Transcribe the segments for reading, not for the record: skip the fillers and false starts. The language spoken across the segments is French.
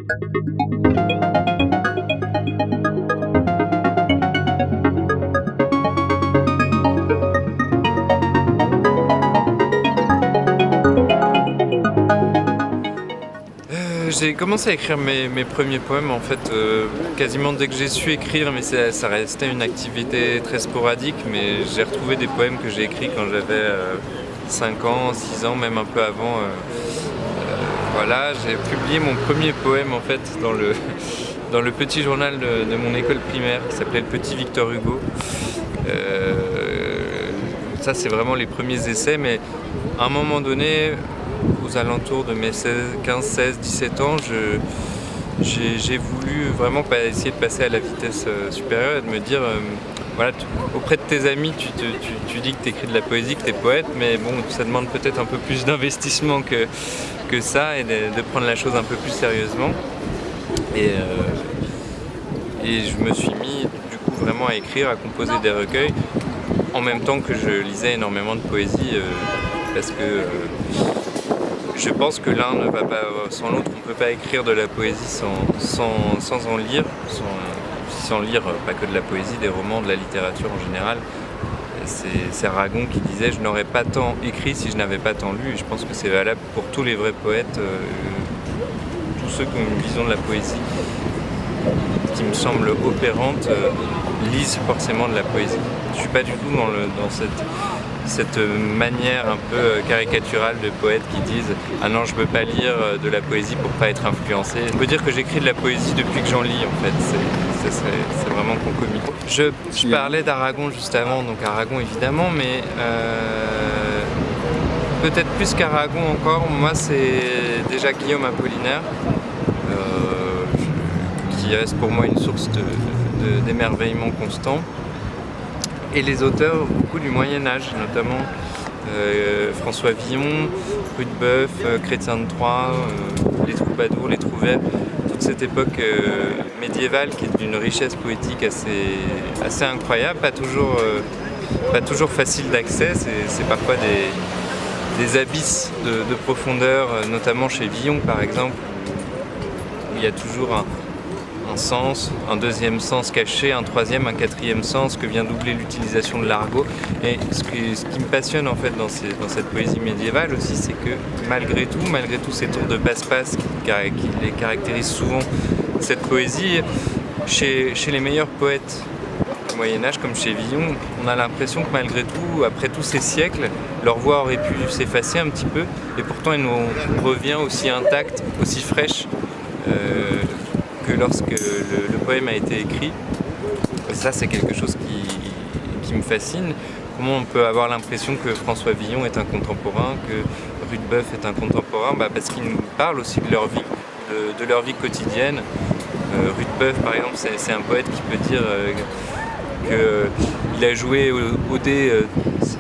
J'ai commencé à écrire mes premiers poèmes en fait quasiment dès que j'ai su écrire, mais ça restait une activité très sporadique, mais j'ai retrouvé des poèmes que j'ai écrits quand j'avais 5 ans, 6 ans, même un peu avant. Voilà, j'ai publié mon premier poème en fait dans le petit journal de mon école primaire qui s'appelait Le Petit Victor Hugo. Ça c'est vraiment les premiers essais, mais à un moment donné, aux alentours de mes 15, 16, 17 ans, j'ai voulu vraiment essayer de passer à la vitesse supérieure et de me dire, voilà, auprès de tes amis, tu dis que tu écris de la poésie, que tu es poète, mais bon, ça demande peut-être un peu plus d'investissement que ça et de prendre la chose un peu plus sérieusement. Et je me suis mis du coup vraiment à écrire, à composer des recueils, en même temps que je lisais énormément de poésie, parce que je pense que l'un ne va pas sans l'autre. On ne peut pas écrire de la poésie sans en lire, sans lire pas que de la poésie, des romans, de la littérature en général. C'est Aragon qui disait « Je n'aurais pas tant écrit si je n'avais pas tant lu ». Et je pense que c'est valable pour tous les vrais poètes, tous ceux qui ont une vision de la poésie qui me semble opérante, lisent forcément de la poésie. Je ne suis pas du tout dans cette manière un peu caricaturale de poètes qui disent « Ah non, je ne peux pas lire de la poésie pour pas être influencé ». On peut dire que j'écris de la poésie depuis que j'en lis en fait, c'est vraiment concomitant. Je parlais d'Aragon juste avant, donc Aragon évidemment, mais peut-être plus qu'Aragon encore, moi c'est déjà Guillaume Apollinaire, qui reste pour moi une source d'émerveillement constant. Et les auteurs beaucoup du Moyen-Âge, notamment François Villon, Rudebeuf, Chrétien de Troyes, les troubadours, les trouvères, toute cette époque médiévale qui est d'une richesse poétique assez incroyable, pas toujours facile d'accès, c'est parfois des abysses de profondeur, notamment chez Villon par exemple, où il y a toujours un sens, un deuxième sens caché, un troisième, un quatrième sens que vient doubler l'utilisation de l'argot. Et ce qui me passionne en fait dans cette poésie médiévale aussi, c'est que malgré tout ces tours de passe-passe qui les caractérisent souvent, cette poésie, chez les meilleurs poètes du Moyen-Âge comme chez Villon, on a l'impression que malgré tout, après tous ces siècles, leur voix aurait pu s'effacer un petit peu, et pourtant elle nous revient aussi intacte, aussi fraîche que lorsque le poème a été écrit. Et ça, c'est quelque chose qui me fascine. Comment on peut avoir l'impression que François Villon est un contemporain, que Rudebeuf est un contemporain, parce qu'ils nous parlent aussi de leur vie quotidienne. Rudebeuf, par exemple, c'est un poète qui peut dire qu'il a joué au dé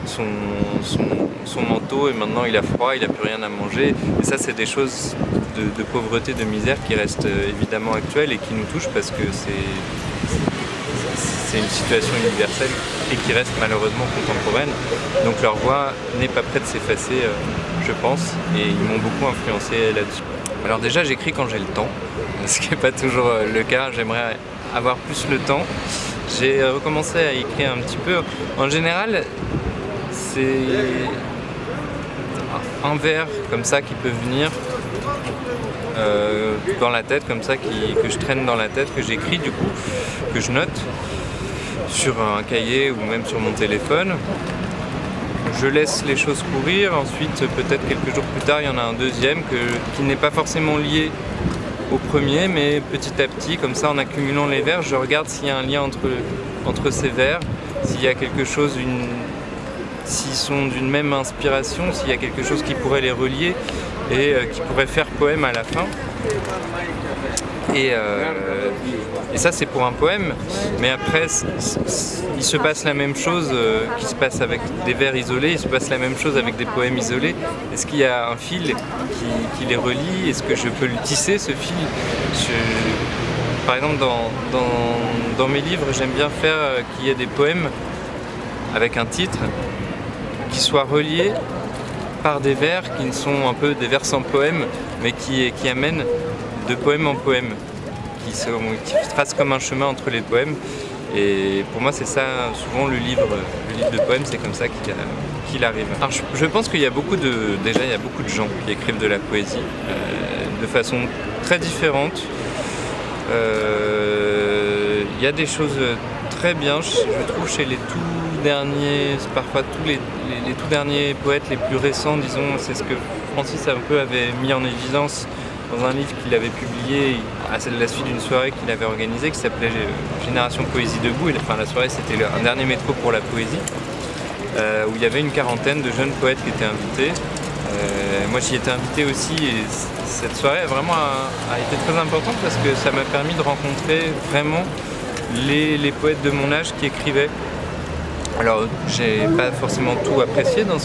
son manteau et maintenant il a froid, il n'a plus rien à manger. Et ça, c'est des choses de pauvreté, de misère qui restent évidemment actuelles et qui nous touchent parce que c'est une situation universelle et qui reste malheureusement contemporaine. Donc leur voix n'est pas prête de s'effacer, je pense, et ils m'ont beaucoup influencé là-dessus. Alors déjà, j'écris quand j'ai le temps, ce qui n'est pas toujours le cas. J'aimerais avoir plus le temps. J'ai recommencé à écrire un petit peu. En général, c'est un vers comme ça qui peut venir dans la tête, comme ça, que je traîne dans la tête, que j'écris du coup, que je note sur un cahier ou même sur mon téléphone. Je laisse les choses courir, ensuite peut-être quelques jours plus tard il y en a un deuxième qui n'est pas forcément lié au premier, mais petit à petit, comme ça en accumulant les vers, je regarde s'il y a un lien entre ces vers, s'il y a quelque chose, s'ils sont d'une même inspiration, s'il y a quelque chose qui pourrait les relier et qui pourrait faire poème à la fin. Et ça c'est pour un poème, mais après il se passe la même chose qui se passe avec des vers isolés, il se passe la même chose avec des poèmes isolés. Est-ce qu'il y a un fil qui les relie? Est-ce que je peux le tisser ce fil? Par exemple dans mes livres, j'aime bien faire qu'il y ait des poèmes avec un titre qui soit relié par des vers qui ne sont un peu des vers sans poème, mais qui amènent de poème en poème, qui tracent comme un chemin entre les poèmes. Et pour moi, c'est ça, souvent le livre de poèmes, c'est comme ça qu'il arrive. Alors, je pense qu'il y a déjà, il y a beaucoup de gens qui écrivent de la poésie de façon très différente. Il y a des choses très bien, je trouve, chez les tout derniers, parfois les tout derniers poètes les plus récents, disons. C'est ce que Francis un peu avait mis en évidence dans un livre qu'il avait publié à la suite d'une soirée qu'il avait organisée qui s'appelait Génération Poésie Debout. La soirée, c'était un dernier métro pour la poésie, où il y avait une quarantaine de jeunes poètes qui étaient invités. Moi, j'y étais invité aussi, et cette soirée vraiment a été très importante parce que ça m'a permis de rencontrer vraiment les poètes de mon âge qui écrivaient. Alors, j'ai pas forcément tout apprécié dans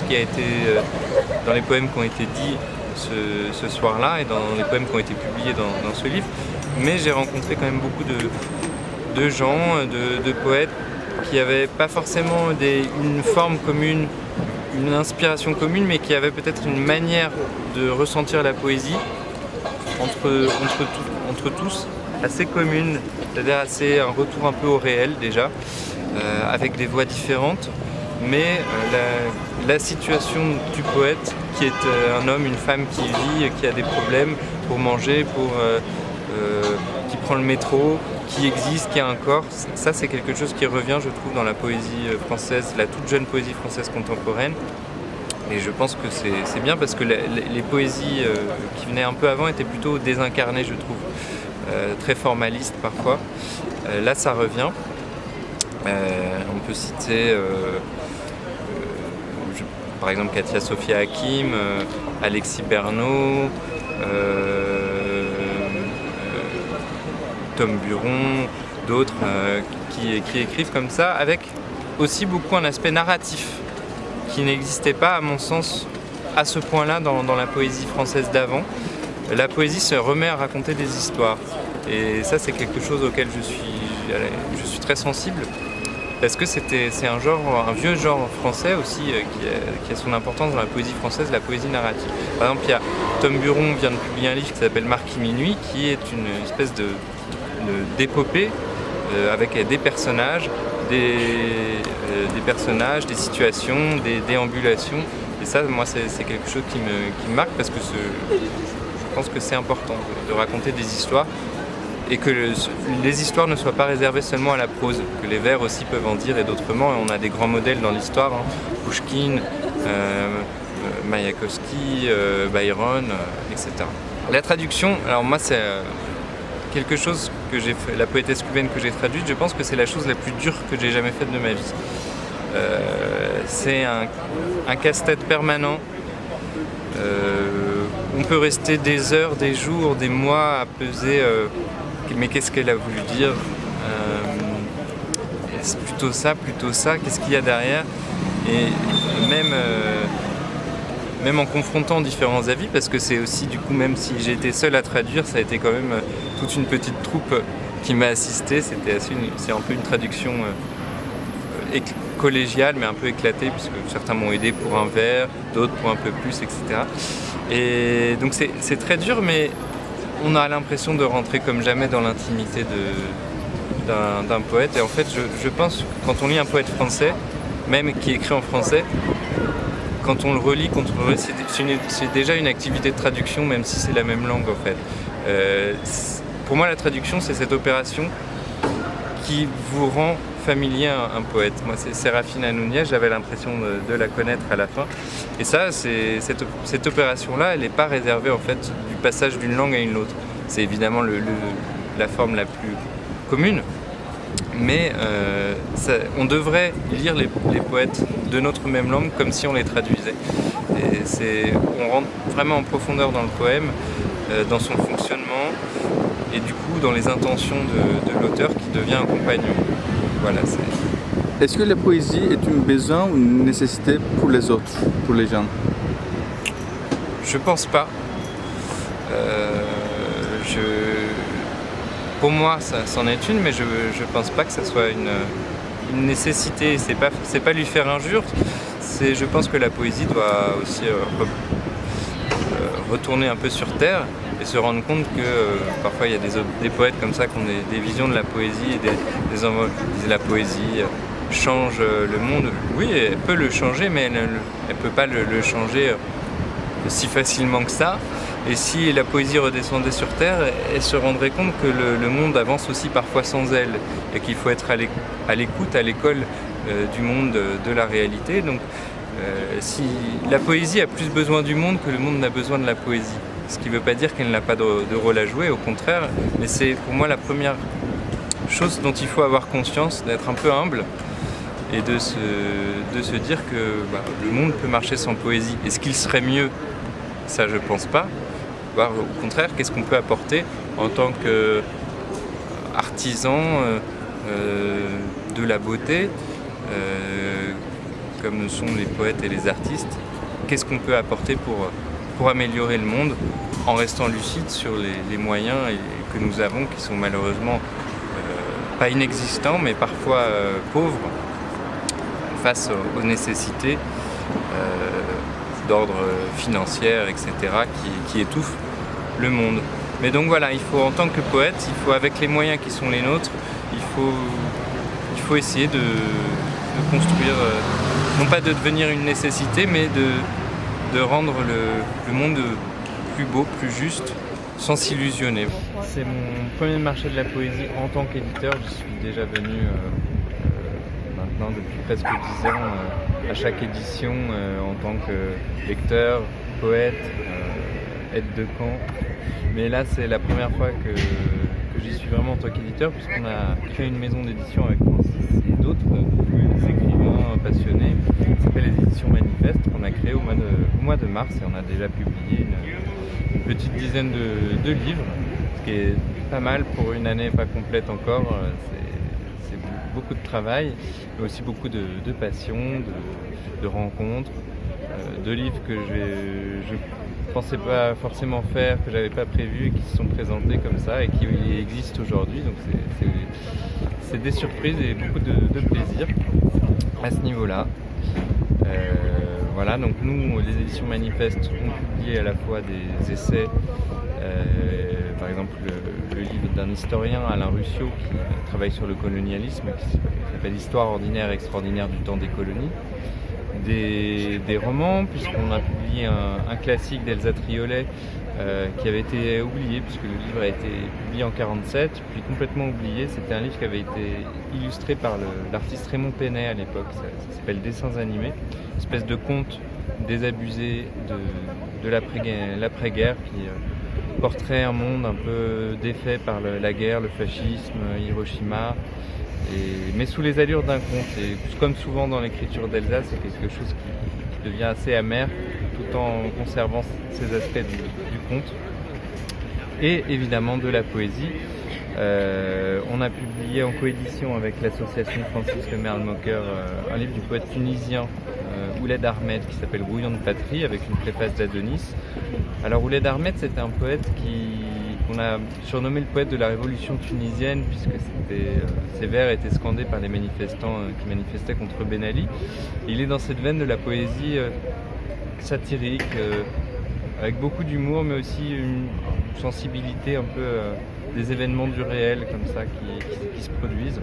les poèmes qui ont été dits ce soir-là et dans les poèmes qui ont été publiés dans ce livre, mais j'ai rencontré quand même beaucoup de gens, de poètes qui n'avaient pas forcément une forme commune, une inspiration commune, mais qui avaient peut-être une manière de ressentir la poésie entre tous assez commune, c'est-à-dire un retour un peu au réel déjà, avec des voix différentes, mais la situation du poète, qui est un homme, une femme qui vit, qui a des problèmes pour manger, qui prend le métro, qui existe, qui a un corps, ça c'est quelque chose qui revient, je trouve, dans la poésie française, la toute jeune poésie française contemporaine. Et je pense que c'est bien parce que les poésies qui venaient un peu avant étaient plutôt désincarnées, je trouve, très formalistes parfois. Là ça revient. On peut citer par exemple Katia Sophia Hakim, Alexis Bernot, Tom Buron, d'autres qui écrivent comme ça, avec aussi beaucoup un aspect narratif qui n'existait pas, à mon sens, à ce point-là dans la poésie française d'avant. La poésie se remet à raconter des histoires, et ça c'est quelque chose auquel je suis très sensible, parce que c'est un vieux genre français aussi qui a son importance dans la poésie française, la poésie narrative. Par exemple, Tom Buron vient de publier un livre qui s'appelle Marquis Minuit, qui est une espèce d'épopée avec des personnages, des situations, des déambulations. Et ça, moi, c'est quelque chose qui me marque, parce que je pense que c'est important de raconter des histoires, et que les histoires ne soient pas réservées seulement à la prose, que les vers aussi peuvent en dire et d'autrement. Et on a des grands modèles dans l'histoire, Pouchkine, Mayakovsky, Byron, etc. La traduction, alors moi c'est quelque chose que j'ai fait, la poétesse cubaine que j'ai traduite, je pense que c'est la chose la plus dure que j'ai jamais faite de ma vie. C'est un casse-tête permanent. On peut rester des heures, des jours, des mois à peser, mais qu'est-ce qu'elle a voulu dire, c'est plutôt ça, qu'est-ce qu'il y a derrière, et même en confrontant différents avis, parce que c'est aussi, du coup, même si j'ai été seul à traduire, ça a été quand même toute une petite troupe qui m'a assisté. C'est un peu une traduction collégiale, mais un peu éclatée, puisque certains m'ont aidé pour un vers, d'autres pour un peu plus, etc. Et donc c'est très dur, mais on a l'impression de rentrer comme jamais dans l'intimité d'un poète. Et en fait, je pense que quand on lit un poète français, même qui écrit en français, quand on le relit, c'est déjà une activité de traduction, même si c'est la même langue en fait. Pour moi, la traduction, c'est cette opération qui vous rend familier un poète. Moi, c'est Séraphine Anouniès, j'avais l'impression de la connaître à la fin. Et ça, cette opération-là, elle n'est pas réservée en fait du passage d'une langue à une autre. C'est évidemment la forme la plus commune, mais on devrait lire les poètes de notre même langue comme si on les traduisait. Et on rentre vraiment en profondeur dans le poème, dans son fonctionnement, et du coup dans les intentions de l'auteur qui devient un compagnon. Voilà, Est-ce que la poésie est un besoin ou une nécessité pour les autres, pour les gens? Je pense pas. Pour moi, ça c'en est une, mais je pense pas que ça soit une nécessité. C'est pas lui faire injure. Je pense que la poésie doit aussi retourner un peu sur terre. et se rendre compte que parfois il y a des poètes comme ça qui ont des visions de la poésie et des envois qui disent la poésie change le monde. Oui, elle peut le changer, mais elle ne peut pas le changer si facilement que ça. Et si la poésie redescendait sur Terre, elle se rendrait compte que le monde avance aussi parfois sans elle et qu'il faut être à l'écoute, à l'école du monde, de la réalité. Donc si la poésie a plus besoin du monde que le monde n'a besoin de la poésie. Ce qui ne veut pas dire qu'elle n'a pas de rôle à jouer, au contraire, mais c'est pour moi la première chose dont il faut avoir conscience, d'être un peu humble et de se dire que le monde peut marcher sans poésie. Est-ce qu'il serait mieux? Ça, je pense pas. Au contraire, qu'est-ce qu'on peut apporter en tant qu'artisan de la beauté, comme sont les poètes et les artistes? Qu'est-ce qu'on peut apporter pour améliorer le monde en restant lucide sur les moyens que nous avons, qui sont malheureusement pas inexistants, mais parfois pauvres face aux nécessités d'ordre financier, etc., qui étouffent le monde. Mais donc voilà, il faut en tant que poète, il faut avec les moyens qui sont les nôtres, il faut essayer de construire, non pas de devenir une nécessité, mais de rendre le monde plus beau, plus juste, sans s'illusionner. C'est mon premier marché de la poésie en tant qu'éditeur. Je suis déjà venu maintenant depuis presque 10 ans à chaque édition en tant que lecteur, poète, aide de camp. Mais là, c'est la première fois que j'y suis vraiment en tant qu'éditeur, puisqu'on a créé une maison d'édition avec Francis et d'autres écrivains passionnés, qui s'appelle les Éditions Manifestes, qu'on a créé au mois de mars, et on a déjà publié une petite dizaine de livres, ce qui est pas mal pour une année pas complète encore. C'est beaucoup de travail, mais aussi beaucoup de passion, de rencontres, de livres que je pensais pas forcément faire, que j'avais pas prévu et qui se sont présentés comme ça et qui existent aujourd'hui. Donc c'est des surprises et beaucoup de plaisir à ce niveau-là. Voilà, donc nous, les éditions Manifestes, ont publié à la fois des essais, par exemple le livre d'un historien, Alain Ruscio, qui travaille sur le colonialisme, qui s'appelle Histoire ordinaire et extraordinaire du temps des colonies. Des romans, puisqu'on a publié un classique d'Elsa Triolet qui avait été oublié, puisque le livre a été publié en 1947, puis complètement oublié. C'était un livre qui avait été illustré par l'artiste Raymond Penet à l'époque. Ça s'appelle Dessins animés, une espèce de conte désabusé de l'après-guerre qui porterait un monde un peu défait par la guerre, le fascisme, Hiroshima. Mais sous les allures d'un conte, et comme souvent dans l'écriture d'Elsa, c'est quelque chose qui devient assez amer tout en conservant ces aspects du conte et évidemment de la poésie. On a publié en coédition avec l'association Francis Lemerle-Mocker un livre du poète tunisien Ouled Ahmed qui s'appelle Brouillon de patrie, avec une préface d'Adonis. Alors Ouled Ahmed, c'était un poète qu'on a surnommé le poète de la révolution tunisienne, puisque ses vers étaient scandés par les manifestants qui manifestaient contre Ben Ali. Et il est dans cette veine de la poésie satirique, avec beaucoup d'humour, mais aussi une sensibilité un peu des événements du réel comme ça qui se produisent.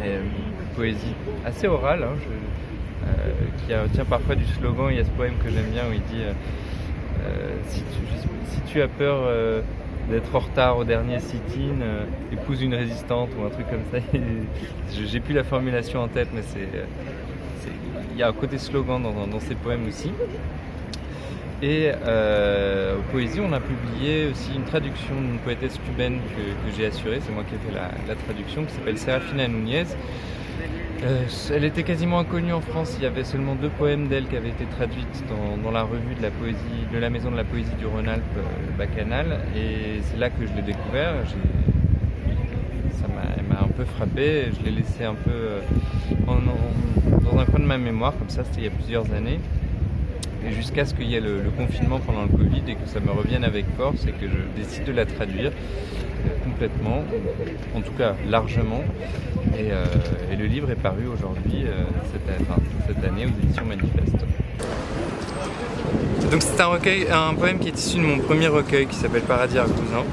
Et une poésie assez orale, qui tient parfois du slogan. Il y a ce poème que j'aime bien où il dit si tu as peur d'être en retard au dernier sit-in, épouse une résistante, ou un truc comme ça. J'ai plus la formulation en tête, mais il y a un côté slogan dans ces poèmes aussi. Et aux poésies, on a publié aussi une traduction d'une poétesse cubaine que j'ai assurée, c'est moi qui ai fait la traduction, qui s'appelle Serafina Núñez. Elle était quasiment inconnue en France, il y avait seulement 2 poèmes d'elle qui avaient été traduits dans la revue de la poésie, de la Maison de la Poésie du Rhône-Alpes, Bacchanal, et c'est là que je l'ai découvert. Elle m'a un peu frappé, je l'ai laissé un peu dans un coin de ma mémoire, comme ça, c'était il y a plusieurs années. Et jusqu'à ce qu'il y ait le confinement pendant le Covid et que ça me revienne avec force et que je décide de la traduire complètement, en tout cas largement. Et le livre est paru aujourd'hui, cette année, aux éditions Manifestes. Donc c'est un poème qui est issu de mon premier recueil qui s'appelle Paradis Argousin.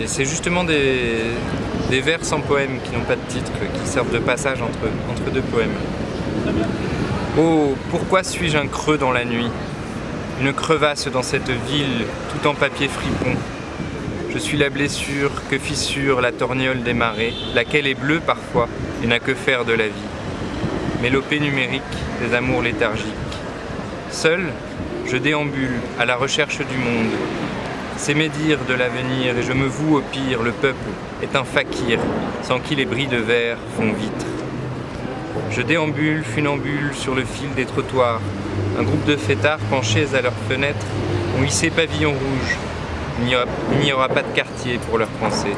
Et c'est justement des vers sans poème qui n'ont pas de titre, qui servent de passage entre deux poèmes. Oh, pourquoi suis-je un creux dans la nuit? Une crevasse dans cette ville, tout en papier fripon. Je suis la blessure que fissure la torgnole des marées, laquelle est bleue parfois et n'a que faire de la vie. Mélopée numérique des amours léthargiques. Seul, je déambule à la recherche du monde. C'est médire de l'avenir et je me voue au pire. Le peuple est un fakir, sans qui les bris de verre font vitre. Je déambule, funambule sur le fil des trottoirs. Un groupe de fêtards penchés à leurs fenêtres ont hissé pavillon rouge. Il n'y aura pas de quartier pour leurs pensées.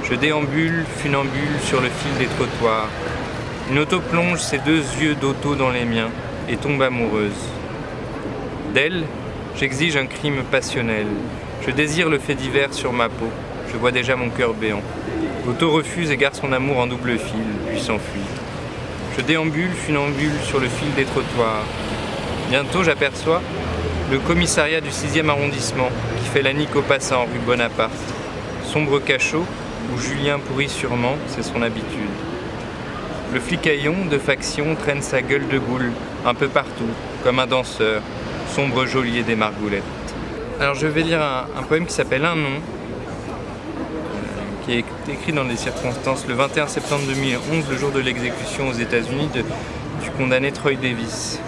Je déambule, funambule sur le fil des trottoirs. Une auto plonge ses deux yeux d'auto dans les miens et tombe amoureuse. D'elle, j'exige un crime passionnel. Je désire le fait divers sur ma peau. Je vois déjà mon cœur béant. L'auto refuse et garde son amour en double fil, puis s'enfuit. Je déambule, funambule sur le fil des trottoirs. Bientôt, j'aperçois le commissariat du 6e arrondissement qui fait la nique aux passants rue Bonaparte. Sombre cachot où Julien pourrit sûrement, c'est son habitude. Le flicaillon de faction traîne sa gueule de goule un peu partout, comme un danseur, sombre geôlier des Margoulettes. Alors je vais lire un poème qui s'appelle Un nom, qui est écrit dans des circonstances le 21 septembre 2011, le jour de l'exécution aux États-Unis du condamné Troy Davis.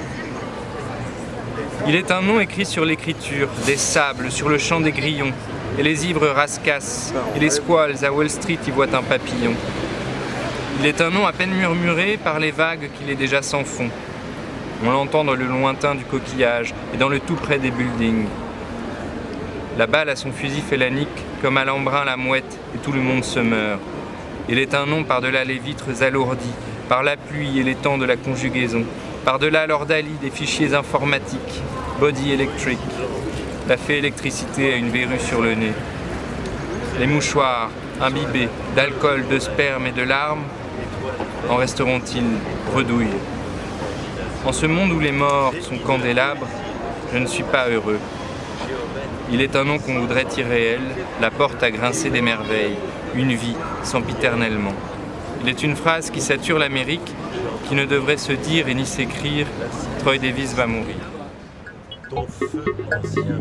Il est un nom écrit sur l'écriture, des sables sur le champ des grillons, et les ivres rascassent, et les squales à Wall Street y voient un papillon. Il est un nom à peine murmuré par les vagues qu'il est déjà sans fond. On l'entend dans le lointain du coquillage et dans le tout près des buildings. La balle à son fusil fait la nique, comme à l'embrun la mouette, et tout le monde se meurt. Il est un nom par-delà les vitres alourdies, par la pluie et les temps de la conjugaison, par-delà l'ordalie des fichiers informatiques, body electric. La fée électricité a une verrue sur le nez. Les mouchoirs, imbibés d'alcool, de sperme et de larmes, en resteront-ils bredouilles? En ce monde où les morts sont candélabres, je ne suis pas heureux. Il est un nom qu'on voudrait irréel, la porte à grincer des merveilles, une vie sempiternellement. Il est une phrase qui sature l'Amérique, qui ne devrait se dire et ni s'écrire « Troy Davis va mourir ». Ton feu ancien